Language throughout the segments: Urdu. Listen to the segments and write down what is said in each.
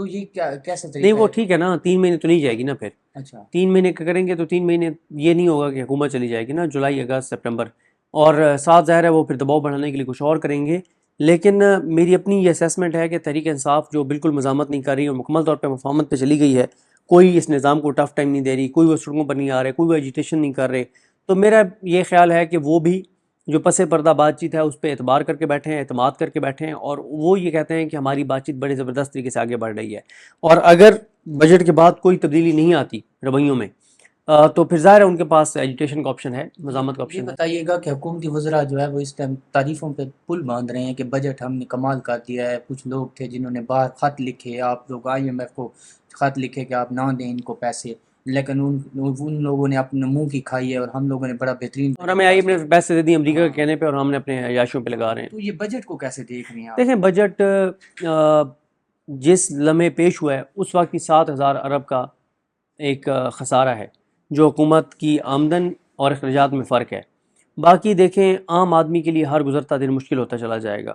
تو یہ کیسا نہیں طریقہ وہ ہے؟ ٹھیک ہے نا، 3 مہینے تو نہیں جائے گی نا پھر، اچھا 3 مہینے کا کریں گے تو 3 مہینے یہ نہیں ہوگا کہ حکومت چلی جائے گی نا، جولائی اگست سپٹمبر، اور ساتھ ظاہر ہے وہ پھر دباؤ بڑھانے کے لیے کچھ اور کریں گے. لیکن میری اپنی یہ اسیسمنٹ ہے کہ تحریک انصاف جو بالکل مزاحمت نہیں کر رہی اور مکمل طور پہ مفاہمت پہ چلی گئی ہے، کوئی اس نظام کو ٹف ٹائم نہیں دے رہی، کوئی وہ سڑکوں پر نہیں آ رہے، کوئی وہ ایجیٹیشن نہیں کر رہے، تو میرا یہ خیال ہے کہ وہ بھی جو پس پردہ بات چیت ہے اس پہ اعتبار کر کے بیٹھے ہیں، اعتماد کر کے بیٹھے ہیں، اور وہ یہ کہتے ہیں کہ ہماری بات چیت بڑے زبردست طریقے سے آگے بڑھ رہی ہے. اور اگر بجٹ کے بعد کوئی تبدیلی نہیں آتی رویوں میں تو پھر ظاہر ہے ان کے پاس ایجوٹیشن کا آپشن ہے، مزاحمت کا یہ آپشن ہے. بتائیے گا کہ حکومتی وزراء جو ہے وہ اس ٹائم تعریفوں پہ پل باندھ رہے ہیں کہ بجٹ ہم نے کمال کر دیا ہے. کچھ لوگ تھے جنہوں نے باہر خط لکھے، آپ لوگ IMF کو خط لکھے کہ آپ نہ دیں ان کو پیسے، لیکن ان لوگوں نے اپنے منہ کی کھائی ہے، اور ہم لوگوں نے بڑا بہترین اور بجٹ ہمیں پاس اپنے کیا. پیسے دے دی امریکہ کے ہاں کہنے پہ، اور ہم نے اپنے عیاشیوں پہ لگا رہے ہیں. تو یہ بجٹ کو کیسے دیکھ رہے ہیں آپ؟ دیکھیں بجٹ جس لمحے پیش ہوا ہے اس وقت کی 7,000 ارب کا ایک خسارہ ہے جو حکومت کی آمدن اور اخراجات میں فرق ہے. باقی دیکھیں عام آدمی کے لیے ہر گزرتا دن مشکل ہوتا چلا جائے گا.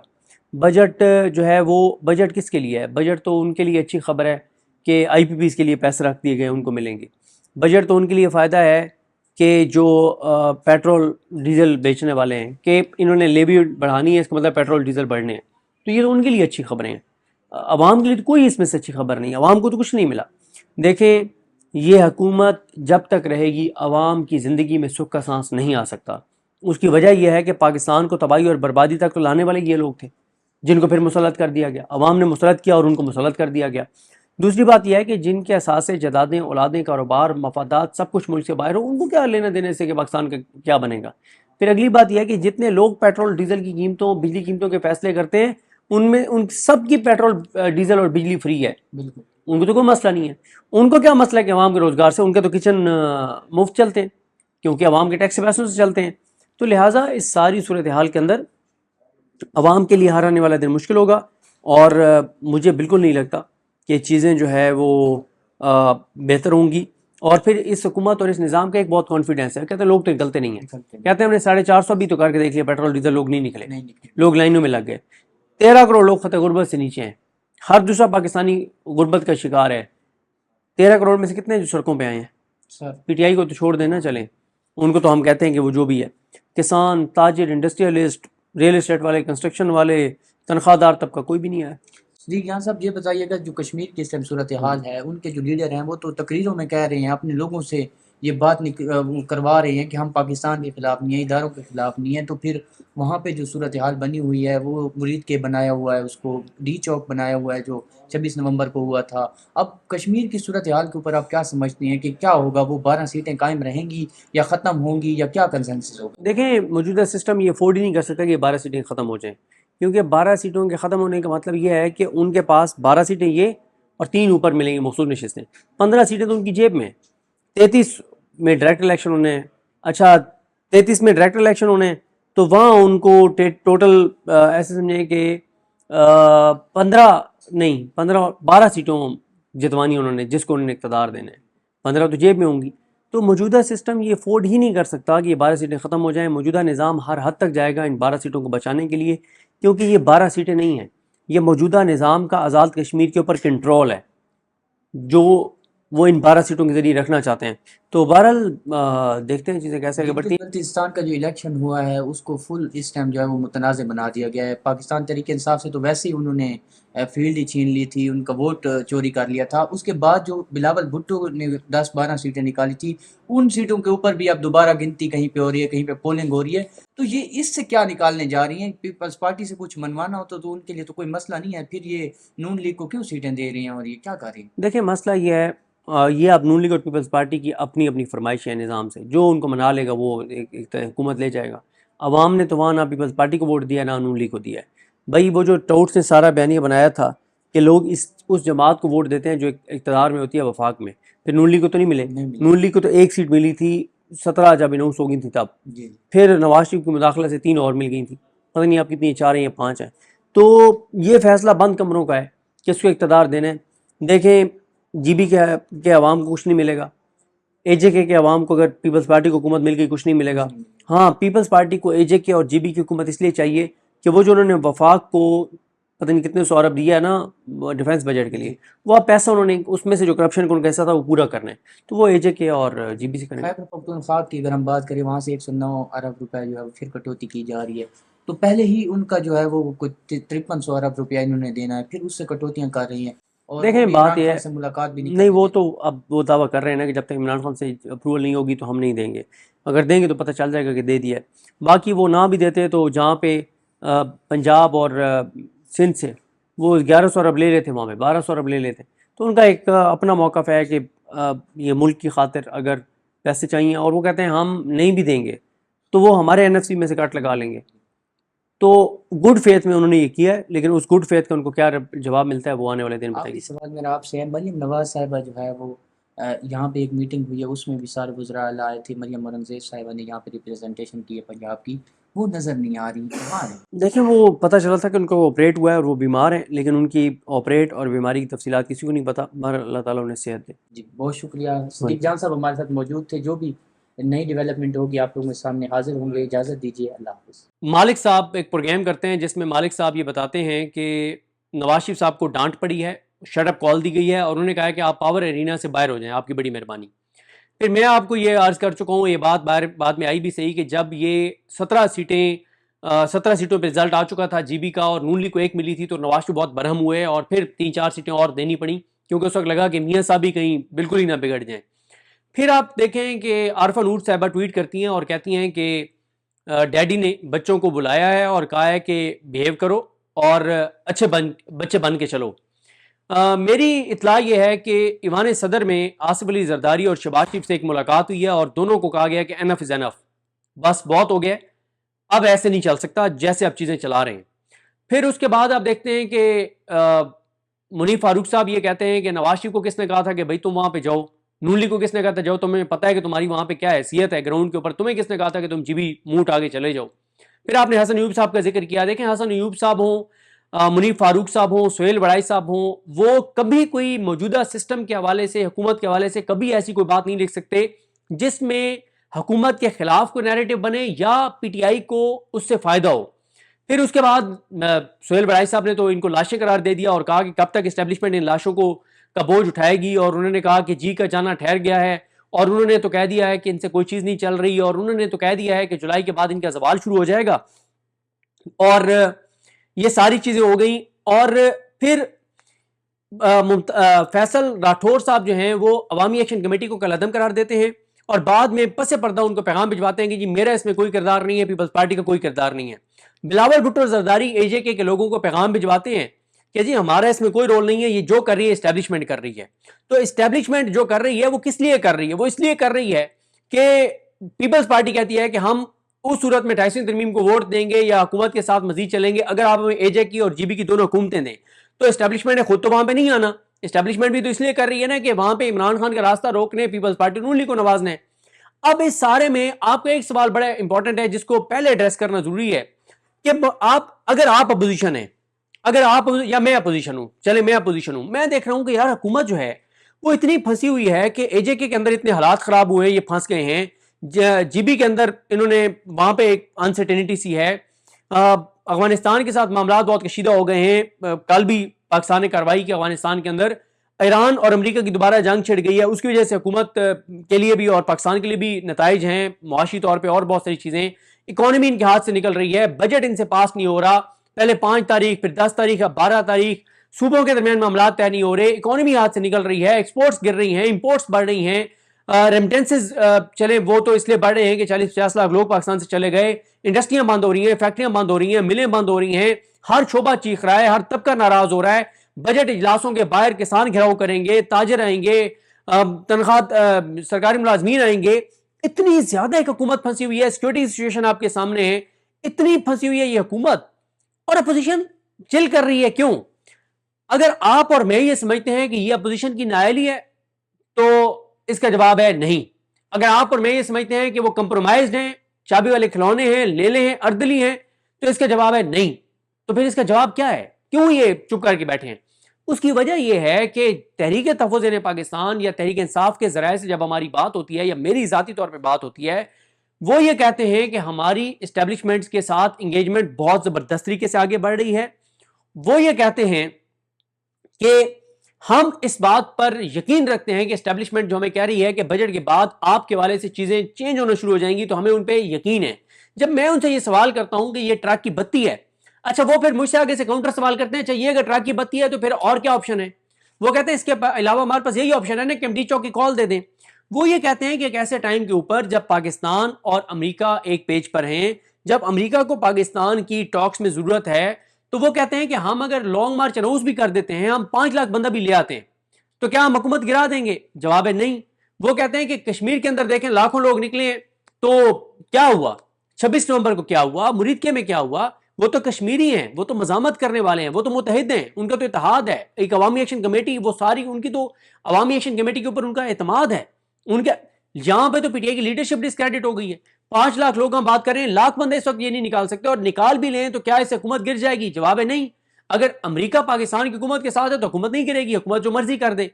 بجٹ جو ہے وہ بجٹ کس کے لیے ہے؟ بجٹ تو ان کے لیے اچھی خبر ہے کہ IPPs کے لیے پیسے رکھ دیے گئے ان کو ملیں گے. بجٹ تو ان کے لیے فائدہ ہے کہ جو پیٹرول ڈیزل بیچنے والے ہیں کہ انہوں نے لیوی بڑھانی ہے، اس کا مطلب پیٹرول ڈیزل بڑھنے ہیں، تو یہ تو ان کے لیے اچھی خبریں ہیں. عوام کے لیے تو کوئی اس میں سے اچھی خبر نہیں، عوام کو تو کچھ نہیں ملا. دیکھیں یہ حکومت جب تک رہے گی عوام کی زندگی میں سکھ کا سانس نہیں آ سکتا. اس کی وجہ یہ ہے کہ پاکستان کو تباہی اور بربادی تک تو لانے والے یہ لوگ تھے جن کو پھر مسلط کر دیا گیا، عوام نے مسلط کیا اور ان کو مسلط کر دیا گیا. دوسری بات یہ ہے کہ جن کے اثاثے، جائیدادیں، اولادیں، کاروبار، مفادات سب کچھ ملک سے باہر ہو، ان کو کیا لینا دینے سے کہ پاکستان کا کیا بنے گا. پھر اگلی بات یہ ہے کہ جتنے لوگ پیٹرول ڈیزل کی قیمتوں، بجلی قیمتوں کے فیصلے کرتے ہیں، ان میں ان سب کی پیٹرول ڈیزل اور بجلی فری ہے، بالکل ان کو تو کوئی مسئلہ نہیں ہے. ان کو کیا مسئلہ ہے کہ عوام کے روزگار سے؟ ان کے تو کچن مفت چلتے ہیں کیونکہ عوام کے ٹیکس پیسوں سے چلتے ہیں. تو لہٰذا اس ساری صورتحال کے اندر عوام کے لیے ہر آنے والا دن مشکل ہوگا، اور مجھے بالکل نہیں لگتا کہ چیزیں جو ہے وہ بہتر ہوں گی. اور پھر اس حکومت اور اس نظام کا ایک بہت کانفیڈنس ہے، کہتے ہیں لوگ تو نکلتے نہیں ہیں، کہتے ہیں ہم نے 450 بھی تو کر کے دیکھ لیا پیٹرول ڈیزل، لوگ نہیں نکلے، نہیں نکلے. لوگ لائنوں میں لگ گئے. 13 کروڑ لوگ خطۂ غربت سے نیچے ہیں، ہر دوسرا پاکستانی غربت کا شکار ہے. 13 کروڑ میں سے کتنے جو سڑکوں پہ آئے ہیں؟ سر PTI کو تو چھوڑ دینا، چلیں ان کو تو ہم کہتے ہیں کہ وہ جو بھی ہے، کسان، تاجر، انڈسٹریلسٹ، ریل اسٹیٹ والے، کنسٹرکشن والے، تنخواہ دار طبقہ کوئی بھی نہیں آیا. جی جہاں صاحب یہ بتائیے گا جو کشمیر کی اس ٹائم صورتحال ہے، ان کے جو لیڈر ہیں وہ تو تقریروں میں کہہ رہے ہیں، اپنے لوگوں سے یہ بات کروا رہے ہیں کہ ہم پاکستان کے خلاف نہیں ہیں، اداروں کے خلاف نہیں ہیں. تو پھر وہاں پہ جو صورتحال بنی ہوئی ہے وہ مرید کے بنایا ہوا ہے، اس کو ڈی چوک بنایا ہوا ہے جو 26 نومبر کو ہوا تھا. اب کشمیر کی صورتحال کے اوپر آپ کیا سمجھتے ہیں کہ کیا ہوگا؟ وہ 12 سیٹیں قائم رہیں گی یا ختم ہوں گی، یا کیا کنسنسس ہوگا؟ دیکھیں موجودہ سسٹم یہ افورڈ ہی نہیں کر سکتا کہ 12 سیٹیں ختم ہو جائیں، کیونکہ 12 سیٹوں کے ختم ہونے کا مطلب یہ ہے کہ ان کے پاس 12 سیٹیں یہ اور 3 اوپر ملیں گی مخصوص نشستیں، 15 سیٹیں تو ان کی جیب میں. 33 میں ڈائریکٹ الیکشن ہونے ہیں، اچھا 33 میں ڈائریکٹ الیکشن ہونے ہیں تو وہاں ان کو ٹوٹل ایسے سمجھیں کہ 12 سیٹوں جتوانی انہوں نے، جس کو انہوں نے اقتدار دینا ہے، 15 تو جیب میں ہوں گی. تو موجودہ سسٹم یہ افورڈ ہی نہیں کر سکتا کہ یہ 12 سیٹیں ختم ہو جائیں. موجودہ نظام ہر حد تک جائے گا ان 12 سیٹوں کو بچانے کے لیے، کیونکہ یہ 12 سیٹیں نہیں ہیں، یہ موجودہ نظام کا آزاد کشمیر کے اوپر کنٹرول ہے جو وہ ان 12 سیٹوں کے ذریعے رکھنا چاہتے ہیں. تو بہرحال دیکھتے ہیں چیزیں کیسے آگے بڑھتی ہیں. بلتستان کا جو الیکشن ہوا ہے اس کو فل اس ٹائم جو ہے وہ متنازع بنا دیا گیا ہے. پاکستان تحریک انصاف سے تو ویسے ہی انہوں نے فیلڈ ہی چھین لی تھی، ان کا ووٹ چوری کر لیا تھا. اس کے بعد جو بلاول بھٹو نے 10-12 سیٹیں نکالی تھی، ان سیٹوں کے اوپر بھی اب دوبارہ گنتی کہیں پہ ہو رہی ہے، کہیں پہ پولنگ ہو رہی ہے. تو یہ اس سے کیا نکالنے جا رہی ہیں؟ پیپلز پارٹی سے کچھ منوانا ہوتا تو ان کے لیے تو کوئی مسئلہ نہیں ہے، پھر یہ نون لیگ کو کیوں سیٹیں دے رہی ہیں اور یہ کیا کر رہی ہیں؟ دیکھیں مسئلہ یہ ہے یہ اب نون لیگ اور پیپلز پارٹی کی اپنی اپنی فرمائش ہے نظام سے، جو ان کو منا لے گا وہ ایک حکومت لے جائے گا. عوام نے تو وہاں نہ پیپلز پارٹی کو ووٹ دیا نہ نون لیگ کو دیا ہے. بھائی وہ جو ٹوٹس نے سارا بیانیہ بنایا تھا کہ لوگ اس جماعت کو ووٹ دیتے ہیں جو اقتدار میں ہوتی ہے وفاق میں، پھر نون لیگ کو تو نہیں ملے. نون لیگ کو تو 1 سیٹ ملی تھی 17 جب اناؤنس ہو گئی تھی تب، پھر نواز شریف کی مداخلت سے 3 اور مل گئی تھی، پتہ نہیں آپ کتنی 4 ہیں یا 5 ہیں. تو یہ فیصلہ بند کمروں کا ہے کہ اس کو اقتدار دینا ہے. دیکھیں جی بی کے عوام کو کچھ نہیں ملے گا، AJK کے عوام کو اگر پیپلز پارٹی کو حکومت مل گئی کچھ نہیں ملے گا. ہاں پیپلز پارٹی کو AJK اور GB کی حکومت اس لیے چاہیے کہ وہ جو انہوں نے وفاق کو پتہ نہیں کتنے سو ارب دیا ہے نا ڈیفینس بجٹ کے لیے، وہ اب پیسہ انہوں نے اس میں سے جو کرپشن کا ان کا حصہ تھا وہ پورا کرنا ہے، تو وہ اے جے کے اور جی بی سی کریں گے۔ خیبر پختونخوا کی اگر ہم بات کریں، وہاں سے 109 ارب روپے جو ہے پھر کٹوتی کی جا رہی ہے، تو پہلے ہی ان کا جو ہے وہ کچھ 5300 ارب روپیہ انہوں نے دینا ہے، پھر اس سے کٹوتیاں کر رہی ہیں، اور وہ دیکھیں بھی بات عمران یہ خان ہے، سے ملاقات بھی نہیں نہیں کرنے وہ دے تو اب وہ دعویٰ کر رہے ہیں نا کہ جب تک عمران خان سے اپروول نہیں ہوگی تو ہم نہیں دیں گے، اگر دیں گے تو پتہ چل جائے گا کہ دے دیا ہے، باقی وہ نہ بھی دیتے تو جہاں پہ پنجاب اور سندھ سے وہ 1100 ارب لے لیتے، وہاں پہ 1200 ارب لے لیتے، تو ان کا ایک اپنا موقف ہے کہ یہ ملک کی خاطر اگر پیسے چاہیے، اور وہ کہتے ہیں ہم نہیں بھی دیں گے تو وہ ہمارے این ایف سی میں سے کٹ لگا لیں گے، تو گڈ فیتھ میں انہوں نے یہ کیا ہے، لیکن اس گڈ فیتھ کا ان کو کیا جواب ملتا ہے وہ آنے والے دن بتائے آخری گی۔ سوال میرا آپ سے ہے، مریم نواز صاحبہ جو ہے وہ یہاں پہ ایک میٹنگ ہوئی ہے، اس میں بھی سارے وزراء آئے تھے، مریم اورنگزیب صاحبہ نے یہاں پہ ریپریزنٹیشن کی ہے پنجاب کی، وہ نظر نہیں آ رہی، کہاں ہے؟ دیکھیں وہ پتہ چلا تھا کہ ان کو آپریٹ ہوا ہے اور وہ بیمار ہیں، لیکن ان کی آپریٹ اور بیماری کی تفصیلات کسی کو نہیں پتہ، مگر اللہ تعالیٰ انہیں صحت دے۔ جی بہت شکریہ، صدیق جان صاحب ہمارے ساتھ موجود تھے، جو بھی نئی ڈیولپمنٹ ہوگی آپ لوگوں کے سامنے حاضر ہوں گے، اجازت دیجیے، اللہ حافظ۔ مالک صاحب ایک پروگرام کرتے ہیں جس میں مالک صاحب یہ بتاتے ہیں کہ نواز شریف صاحب کو ڈانٹ پڑی ہے، شٹ اپ کال دی گئی ہے، اور انہوں نے کہا ہے کہ آپ پاور ارینا سے باہر ہو جائیں، آپ کی بڑی مہربانی۔ پھر میں آپ کو یہ عرض کر چکا ہوں، یہ بات بعد میں آئی بھی صحیح کہ جب یہ 17 سیٹوں پہ رزلٹ آ چکا تھا جی بی کا اور نون لیگ کو 1 ملی تھی، تو نواز شریف بہت برہم ہوئے اور پھر 3-4 سیٹیں اور دینی پڑیں، کیونکہ اس وقت لگا کہ میاں صاحب بھی کہیں بالکل ہی نہ بگڑ جائیں۔ پھر آپ دیکھیں کہ عارفہ نور صاحبہ ٹویٹ کرتی ہیں اور کہتی ہیں کہ ڈیڈی نے بچوں کو بلایا ہے اور کہا ہے کہ بیہیو کرو اور اچھے بچے بن کے چلو۔ میری اطلاع یہ ہے کہ ایوان صدر میں آصف علی زرداری اور شہباز شریف سے ایک ملاقات ہوئی ہے اور دونوں کو کہا گیا کہ انف از انف، بس بہت ہو گیا، اب ایسے نہیں چل سکتا جیسے اب چیزیں چلا رہے ہیں۔ پھر اس کے بعد آپ دیکھتے ہیں کہ منیف فاروق صاحب یہ کہتے ہیں کہ نواز شریف کو کس نے کہا تھا کہ بھائی تم وہاں پہ جاؤ، نون لیگ کو کس نے کہا تھا جاؤ، تمہیں پتہ ہے کہ تمہاری وہاں پہ کیا حیثیت ہے گراؤنڈ کے اوپر، تمہیں کس نے کہا تھا کہ تم جی بھی موٹ آگے چلے جاؤ۔ پھر آپ نے حسن ایوب صاحب کا ذکر کیا، دیکھیں حسن ایوب صاحب ہوں، منیف فاروق صاحب ہوں، سہیل وڑائی صاحب ہوں، وہ کبھی کوئی موجودہ سسٹم کے حوالے سے، حکومت کے حوالے سے کبھی ایسی کوئی بات نہیں لکھ سکتے جس میں حکومت کے خلاف کوئی نیریٹو بنے یا پی ٹی آئی کو اس سے فائدہ ہو۔ پھر اس کے بعد سہیل وڑائی صاحب نے تو ان کو لاشیں قرار دے دیا اور کہا کہ کب تک اسٹیبلشمنٹ ان لاشوں کو کا بوجھ اٹھائے گی، اور انہوں نے کہا کہ جی کا جانا ٹھہر گیا ہے، اور انہوں نے تو کہہ دیا ہے کہ ان سے کوئی چیز نہیں چل رہی، اور انہوں نے تو کہہ دیا ہے کہ جولائی کے بعد ان کا زوال شروع ہو جائے گا، اور یہ ساری چیزیں ہو گئیں۔ اور پھر فیصل راٹھور صاحب جو ہیں وہ عوامی ایکشن کمیٹی کو کالعدم قرار دیتے ہیں، اور بعد میں پس پردہ ان کو پیغام بھجواتے ہیں کہ جی میرا اس میں کوئی کردار نہیں ہے، پیپلز پارٹی کا کوئی کردار نہیں ہے۔ بلاول بھٹو زرداری اے جے کے لوگوں کو پیغام بھجواتے ہیں کہ جی ہمارا اس میں کوئی رول نہیں ہے، یہ جو کر رہی ہے اسٹیبلشمنٹ کر رہی ہے۔ تو اسٹیبلشمنٹ جو کر رہی ہے وہ کس لیے کر رہی ہے؟ وہ اس لیے کر رہی ہے کہ پیپلز پارٹی کہتی ہے کہ ہم اس صورت میں 28ویں ترمیم کو ووٹ دیں گے یا حکومت کے ساتھ مزید چلیں گے اگر آپ ہمیں اے جے کی اور جی بی کی دونوں حکومتیں دیں۔ تو اسٹیبلشمنٹ نے خود تو وہاں پہ نہیں آنا، اسٹیبلشمنٹ بھی تو اس لیے کر رہی ہے نا کہ وہاں پہ عمران خان کا راستہ روکنے، پیپلز پارٹی نون لیگ کو نوازنا ہے۔ اب اس سارے میں آپ کا ایک سوال بڑا امپورٹنٹ ہے جس کو پہلے ایڈریس کرنا ضروری ہے کہ اگر آپ اپوزیشن ہیں، اگر آپ یا میں اپوزیشن ہوں، چلے میں اپوزیشن ہوں، میں دیکھ رہا ہوں کہ یار حکومت جو ہے وہ اتنی پھنسی ہوئی ہے کہ اے جے کے اندر اتنے حالات خراب ہوئے ہیں، یہ پھنس گئے ہیں، جی بی کے اندر انہوں نے وہاں پہ ایک انسرٹینٹی سی ہے، افغانستان کے ساتھ معاملات بہت کشیدہ ہو گئے ہیں، کل بھی پاکستان نے کارروائی کی افغانستان کے اندر، ایران اور امریکہ کی دوبارہ جنگ چھڑ گئی ہے، اس کی وجہ سے حکومت کے لیے بھی اور پاکستان کے لیے بھی نتائج ہیں معاشی طور پہ، اور بہت ساری چیزیں، اکانومی ان کے ہاتھ سے نکل رہی ہے، بجٹ ان سے پاس نہیں ہو رہا، پہلے 5 تاریخ پھر 10 تاریخ اب 12 تاریخ، صوبوں کے درمیان معاملات طے نہیں ہو رہے، اکانومی ہاتھ سے نکل رہی ہے، ایکسپورٹس گر رہی ہیں، امپورٹس بڑھ رہی ہیں، ریمیٹنسز چلیں وہ تو اس لیے بڑھ رہے ہیں کہ 40-50 لاکھ لوگ پاکستان سے چلے گئے، انڈسٹریاں بند ہو رہی ہیں، فیکٹریاں بند ہو رہی ہیں، ملیں بند ہو رہی ہیں، ہر شعبہ چیخ رہا ہے، ہر طبقہ ناراض ہو رہا ہے، بجٹ اجلاسوں کے باہر کسان گھراؤ کریں گے، تاجر آئیں گے، تنخواہ سرکاری ملازمین آئیں گے، اتنی زیادہ ایک حکومت پھنسی ہوئی ہے، سیکورٹی سچویشن آپ کے سامنے ہے، اتنی پھنسی ہوئی ہے یہ حکومت، اور اپوزیشن چل کر رہی ہے، کیوں؟ اگر آپ اور میں یہ سمجھتے ہیں کہ یہ اپوزیشن کی نااہلی ہے تو اس کا جواب ہے نہیں۔ اگر آپ اور میں یہ سمجھتے ہیں کہ وہ کمپرومائزڈ ہیں، چابی والے کھلونے ہیں، لیلے ہیں، اردلی ہیں، تو اس کا جواب ہے نہیں۔ تو پھر اس کا جواب کیا ہے؟ کیوں یہ چپ کر کے بیٹھے ہیں؟ اس کی وجہ یہ ہے کہ تحریک تحفظ پاکستان یا تحریک انصاف کے ذرائع سے جب ہماری بات ہوتی ہے یا میری ذاتی طور پہ بات ہوتی ہے، وہ یہ کہتے ہیں کہ ہماری اسٹیبلشمنٹس کے ساتھ انگیجمنٹ بہت زبردست طریقے سے آگے بڑھ رہی ہے، وہ یہ کہتے ہیں کہ ہم اس بات پر یقین رکھتے ہیں کہ اسٹیبلشمنٹ جو ہمیں کہہ رہی ہے کہ بجٹ کے بعد آپ کے حوالے سے چیزیں چینج ہونا شروع ہو جائیں گی تو ہمیں ان پہ یقین ہے. جب میں ان سے یہ سوال کرتا ہوں کہ یہ ٹرک کی بتی ہے, اچھا وہ پھر مجھ سے آگے سے کاؤنٹر سوال کرتے ہیں اچھا یہ اگر ٹرک کی بتی ہے تو پھر اور کیا آپشن ہے؟ وہ کہتے ہیں اس کے علاوہ ہمارے پاس یہی آپشن ہے نا کہ ہم ڈی چوک کی کال دے دیں. وہ یہ کہتے ہیں کہ ایک ایسے ٹائم کے اوپر جب پاکستان اور امریکہ ایک پیج پر ہیں, جب امریکہ کو پاکستان کی ٹاکس میں ضرورت ہے, تو وہ کہتے ہیں کہ ہم اگر لانگ مارچ اناؤنس بھی کر دیتے ہیں, ہم 5 لاکھ بندہ بھی لے آتے ہیں, تو کیا ہم حکومت گرا دیں گے؟ جواب ہے نہیں. وہ کہتے ہیں کہ کشمیر کے اندر دیکھیں لاکھوں لوگ نکلے ہیں, تو کیا ہوا 26 نومبر کو, کیا ہوا مرید کے میں, کیا ہوا؟ وہ تو کشمیری ہیں, وہ تو مزاحمت کرنے والے ہیں, وہ تو متحد ہیں, ان کا تو اتحاد ہے. ایک عوامی ایکشن کمیٹی, وہ ساری ان کی تو عوامی ایکشن کمیٹی کے اوپر ان کا اعتماد ہے. ان کے یہاں پہ تو پی ٹی آئی کی لیڈرشپ ڈسکریڈٹ ہو گئی ہے. 5 لاکھ لوگ ہم بات کر رہے ہیں, لاکھ بندے اس وقت یہ نہیں نکال سکتے, اور نکال بھی لیں تو کیا اس سے حکومت گر جائے گی؟ جواب ہے نہیں. اگر امریکہ پاکستان کی حکومت کے ساتھ ہے تو حکومت نہیں گرے گی, حکومت جو مرضی کر دے.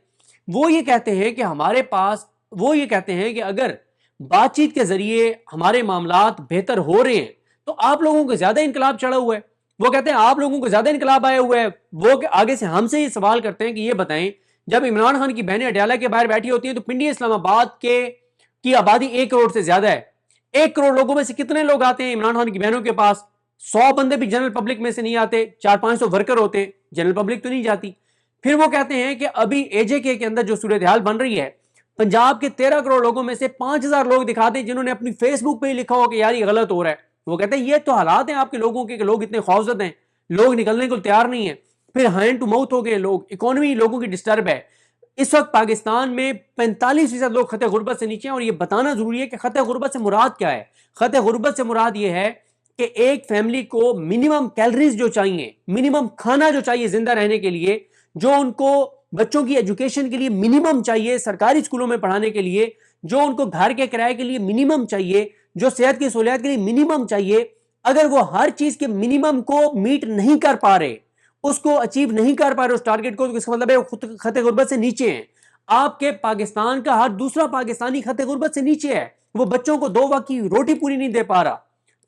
وہ یہ کہتے ہیں کہ ہمارے پاس, وہ یہ کہتے ہیں کہ اگر بات چیت کے ذریعے ہمارے معاملات بہتر ہو رہے ہیں تو آپ لوگوں کو زیادہ انقلاب چڑھا ہوا ہے. وہ کہتے ہیں آپ لوگوں کو زیادہ انقلاب آیا ہوا ہے. وہ آگے سے ہم سے یہ سوال کرتے ہیں کہ یہ بتائیں, جب عمران خان کی بہنیں اڈیالہ کے باہر بیٹھی ہوتی ہیں تو پنڈی اسلام آباد کی آبادی 1 کروڑ سے زیادہ ہے. 1 کروڑ لوگوں میں سے کتنے لوگ آتے ہیں عمران خان کی بہنوں کے پاس؟ 100 بندے بھی جنرل پبلک میں سے نہیں آتے, 400-500 ورکر ہوتے ہیں, جنرل پبلک تو نہیں جاتی. پھر وہ کہتے ہیں کہ ابھی اے جے کے اندر جو صورتحال بن رہی ہے, پنجاب کے 13 کروڑ لوگوں میں سے 5000 لوگ دکھاتے ہیں جنہوں نے اپنی فیس بک پہ ہی لکھا ہو کہ یار یہ غلط ہو رہا ہے. وہ کہتے ہیں یہ تو حالات ہیں آپ کے لوگوں کے کہ لوگ اتنے خوفزدہ ہیں, لوگ نکلنے کو تیار نہیں ہیں. پھر ہینڈ ٹو ماؤتھ ہو گئے لوگ, اکانومی لوگوں کی ڈسٹرب ہے. اس وقت پاکستان میں 45% لوگ خطے غربت سے نیچے ہیں, اور یہ بتانا ضروری ہے کہ خطے غربت سے مراد کیا ہے. خطے غربت سے مراد یہ ہے کہ ایک فیملی کو منیمم کیلریز جو چاہیے, منیمم کھانا جو چاہیے زندہ رہنے کے لیے, جو ان کو بچوں کی ایجوکیشن کے لیے منیمم چاہیے, سرکاری اسکولوں میں پڑھانے کے لیے, جو ان کو گھر کے کرائے کے لیے منیمم چاہیے, جو صحت کی سہولیات کے لیے منیمم چاہیے, اگر وہ ہر چیز کے منیمم کو میٹ نہیں کر پا رہے, اس کو اچیو نہیں کر پا رہے اس ٹارگٹ کو, تو اس کا مطلب ہے وہ خطے غربت سے نیچے ہیں. آپ کے پاکستان کا ہر دوسرا پاکستانی خطے غربت سے نیچے ہے. وہ بچوں کو 2 وقت کی روٹی پوری نہیں دے پا رہا,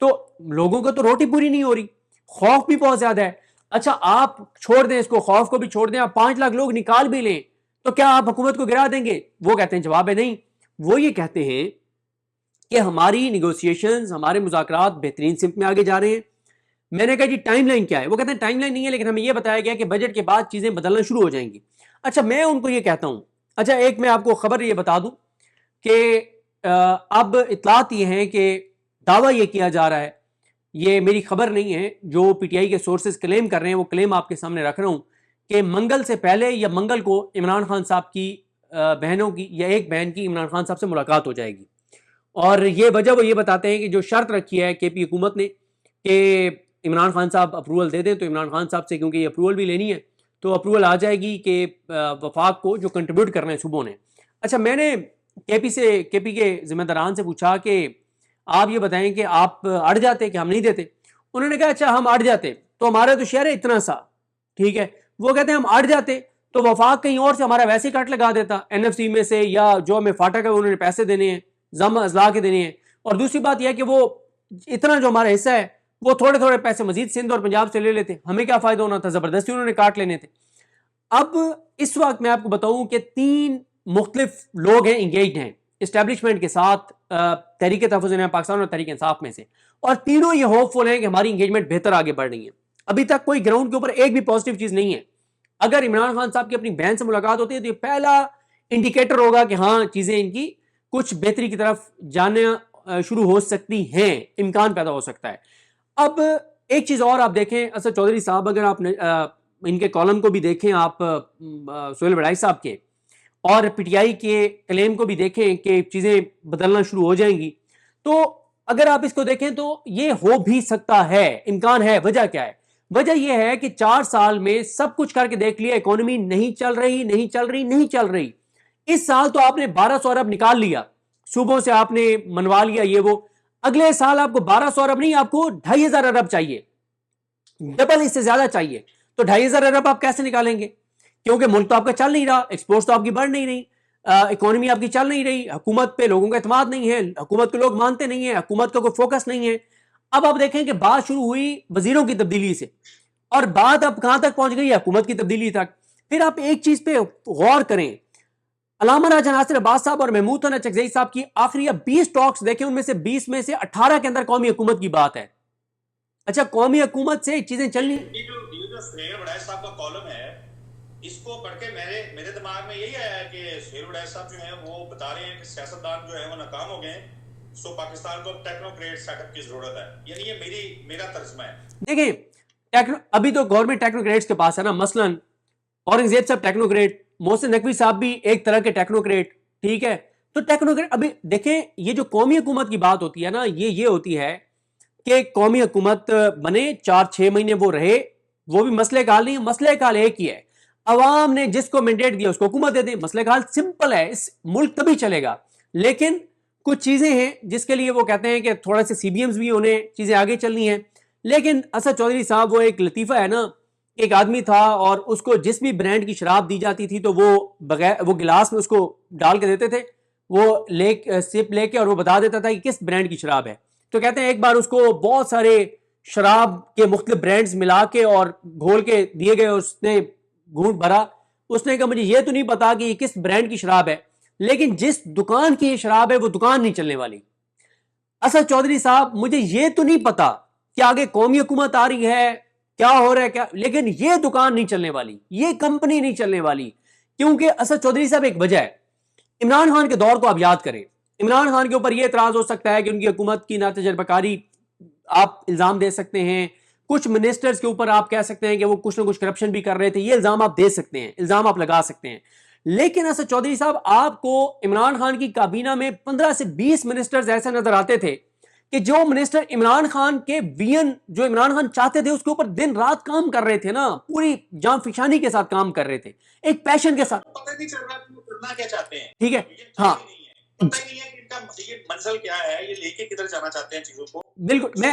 تو لوگوں کو تو روٹی پوری نہیں ہو رہی, خوف بھی بہت زیادہ ہے. اچھا آپ چھوڑ دیں اس کو, خوف کو بھی چھوڑ دیں, آپ 5 لاکھ لوگ نکال بھی لیں تو کیا آپ حکومت کو گرا دیں گے؟ وہ کہتے ہیں جواب ہے نہیں. وہ یہ کہتے ہیں کہ ہماری نیگوسیشنز, ہمارے مذاکرات بہترین سمت میں آگے جا رہے ہیں. میں نے کہا جی ٹائم لائن کیا ہے؟ وہ کہتے ہیں ٹائم لائن نہیں ہے, لیکن ہمیں یہ بتایا گیا کہ بجٹ کے بعد چیزیں بدلنا شروع ہو جائیں گی. اچھا میں ان کو یہ کہتا ہوں, اچھا ایک میں آپ کو خبر یہ بتا دوں کہ اب اطلاعات یہ ہیں کہ دعویٰ یہ کیا جا رہا ہے, یہ میری خبر نہیں ہے, جو پی ٹی آئی کے سورسز کلیم کر رہے ہیں وہ کلیم آپ کے سامنے رکھ رہا ہوں, کہ منگل سے پہلے یا منگل کو عمران خان صاحب کی بہنوں کی یا ایک بہن کی عمران خان صاحب سے ملاقات ہو جائے گی. اور یہ وجہ وہ یہ بتاتے ہیں کہ جو شرط رکھی ہے کے پی حکومت نے کہ عمران خان صاحب اپروول دے دیں, تو عمران خان صاحب سے کیونکہ یہ اپروول بھی لینی ہے تو اپروول آ جائے گی کہ وفاق کو جو کنٹریبیوٹ کرنا ہے صوبوں نے. اچھا میں نے کے پی کے ذمہ داران سے پوچھا کہ آپ یہ بتائیں کہ آپ اڑ جاتے کہ ہم نہیں دیتے؟ انہوں نے کہا اچھا ہم اڑ جاتے تو ہمارا تو شہر ہے اتنا سا, ٹھیک ہے. وہ کہتے ہیں ہم اڑ جاتے تو وفاق کہیں اور سے ہمارا ویسے کٹ لگا دیتا این ایف سی میں سے, یا جو ہمیں فاٹک ہے انہوں نے پیسے دینے ہیں, ضم اضلاع کے دینے ہیں. اور دوسری بات یہ ہے کہ وہ اتنا جو ہمارا حصہ ہے وہ تھوڑے تھوڑے پیسے مزید سندھ اور پنجاب سے لے لیتے, ہمیں کیا فائدہ ہونا تھا, زبردستی انہوں نے کاٹ لینے تھے. اب اس وقت میں آپ کو بتاؤں کہ 3 مختلف لوگ ہیں انگیجڈ ہیں اسٹیبلشمنٹ کے ساتھ تحریک تحفظ پاکستان اور تحریک انصاف میں سے, اور تینوں یہ ہوپ فل ہیں کہ ہماری انگیجمنٹ بہتر آگے بڑھ رہی ہے. ابھی تک کوئی گراؤنڈ کے اوپر ایک بھی پازیٹیو چیز نہیں ہے. اگر عمران خان صاحب کی اپنی بہن سے ملاقات ہوتی ہے تو یہ پہلا انڈیکیٹر ہوگا کہ ہاں چیزیں ان کی کچھ بہتری کی طرف جانا شروع ہو سکتی ہیں, امکان پیدا ہو سکتا ہے. اب ایک چیز اور آپ دیکھیں, اسد چودھری صاحب, اگر آپ ان کے کالم کو بھی دیکھیں آپ سہیل وڑائی صاحب کے, اور پی ٹی آئی کے کلیم کو بھی دیکھیں کہ چیزیں بدلنا شروع ہو جائیں گی, تو اگر آپ اس کو دیکھیں تو یہ ہو بھی سکتا ہے, امکان ہے. وجہ کیا ہے؟ وجہ یہ ہے کہ 4 سال میں سب کچھ کر کے دیکھ لیا, اکانومی نہیں چل رہی. اس سال تو آپ نے 1200 ارب نکال لیا, صوبوں سے آپ نے منوا لیا یہ وہ. اگلے سال آپ کو 1200 ارب نہیں, آپ کو 2500 ارب چاہیے, ڈبل اس سے زیادہ چاہیے. تو 2500 ارب آپ کیسے نکالیں گے؟ کیونکہ ملک تو آپ کا چل نہیں رہا, ایکسپورٹس تو آپ کی بڑھ نہیں رہی, اکانومی آپ کی چل نہیں رہی, حکومت پہ لوگوں کا اعتماد نہیں ہے, حکومت کو لوگ مانتے نہیں ہیں, حکومت کا کوئی فوکس نہیں ہے. اب آپ دیکھیں کہ بات شروع ہوئی وزیروں کی تبدیلی سے, اور بات اب کہاں تک پہنچ گئی ہے؟ حکومت کی تبدیلی تک. پھر آپ ایک چیز پہ غور کریں, علامہ راجہ ناصر عباس صاحب اور محمود حسن چکزئی صاحب کی آخری 20 ٹاکس دیکھیں, ان میں سے 20 میں سے 18 کے اندر قومی حکومت کی بات ہے. اچھا قومی حکومت سے چیزیں چلنی. یہ جو سہیل وڈائچ صاحب کا کالم ہے, اس کو پڑھ کے میرے دماغ میں یہی آیا ہے کہ سہیل وڈائچ صاحب جو ہیں وہ بتا رہے ہیں کہ سیاستدان جو ہیں وہ ناکام ہو گئے, سو پاکستان کو ٹیکنوکریٹ سیٹ اپ کی ضرورت ہے. یعنی یہ میرا ترجمہ ہے. دیکھیں ابھی تو گورنمنٹ ٹیکنوکریٹس کے پاس ہے نا, مثلا اورنگزیب صاحب ٹیکنوکریٹ, محسن نقوی صاحب بھی ایک طرح کے ٹیکنوکریٹ, ٹھیک ہے. تو ٹیکنوکریٹ ابھی دیکھیں, یہ جو قومی حکومت کی بات ہوتی ہے نا, یہ ہوتی ہے کہ قومی حکومت بنے, 4-6 مہینے وہ رہے, وہ بھی مسئلہ کا حل نہیں. مسئلہ کا حل ایک ہی ہے, عوام نے جس کو مینڈیٹ دیا اس کو حکومت دے دیں. مسئلہ کا حل سمپل ہے, اس ملک تبھی چلے گا. لیکن کچھ چیزیں ہیں جس کے لیے وہ کہتے ہیں کہ تھوڑا سے سی بی ایمز بھی انہیں چیزیں آگے چلنی ہیں. لیکن اسد چودھری صاحب وہ ایک لطیفہ ہے نا, ایک آدمی تھا اور اس کو جس بھی برانڈ کی شراب دی جاتی تھی تو وہ گلاس میں اس کو ڈال کے دیتے تھے, وہ سپ لے کے, اور وہ بتا دیتا تھا کہ کس برانڈ کی شراب ہے. تو کہتے ہیں ایک بار اس کو بہت سارے شراب کے مختلف برانڈز ملا کے اور گھول کے دیے گئے, اس نے گھونٹ بھرا, اس نے کہا مجھے یہ تو نہیں پتا کہ یہ کس برانڈ کی شراب ہے, لیکن جس دکان کی یہ شراب ہے وہ دکان نہیں چلنے والی. اسد چودھری صاحب مجھے یہ تو نہیں پتا کہ آگے قومی حکومت آ رہی ہے, کیا ہو رہا ہے کیا, لیکن یہ دکان نہیں چلنے والی, یہ کمپنی نہیں چلنے والی. کیونکہ اسد چودھری صاحب ایک وجہ ہے. عمران خان کے دور کو آپ یاد کریں, عمران خان کے اوپر یہ اعتراض ہو سکتا ہے کہ ان کی حکومت کی ناتجربہ کاری آپ الزام دے سکتے ہیں, کچھ منسٹرز کے اوپر آپ کہہ سکتے ہیں کہ وہ کچھ نہ کچھ کرپشن بھی کر رہے تھے, یہ الزام آپ دے سکتے ہیں, الزام آپ لگا سکتے ہیں. لیکن اسد چودھری صاحب آپ کو عمران خان کی کابینہ میں 15 سے 20 منسٹرز ایسے نظر آتے تھے کہ جو منسٹر عمران خان کے وین جو عمران خان چاہتے تھے اس کے اوپر دن رات کام کر رہے تھے نا, پوری جان فشانی کے ساتھ کام کر رہے تھے, ایک پیشن کے ساتھ. پتہ نہیں چل رہا کہ وہ کرنا کیا چاہتے ہیں. ٹھیک ہے, ہاں پتہ ہی نہیں ہے کہ ان کا یہ منزل کیا ہے, یہ لے کے کدھر جانا چاہتے ہیں چیزوں کو. بالکل. میں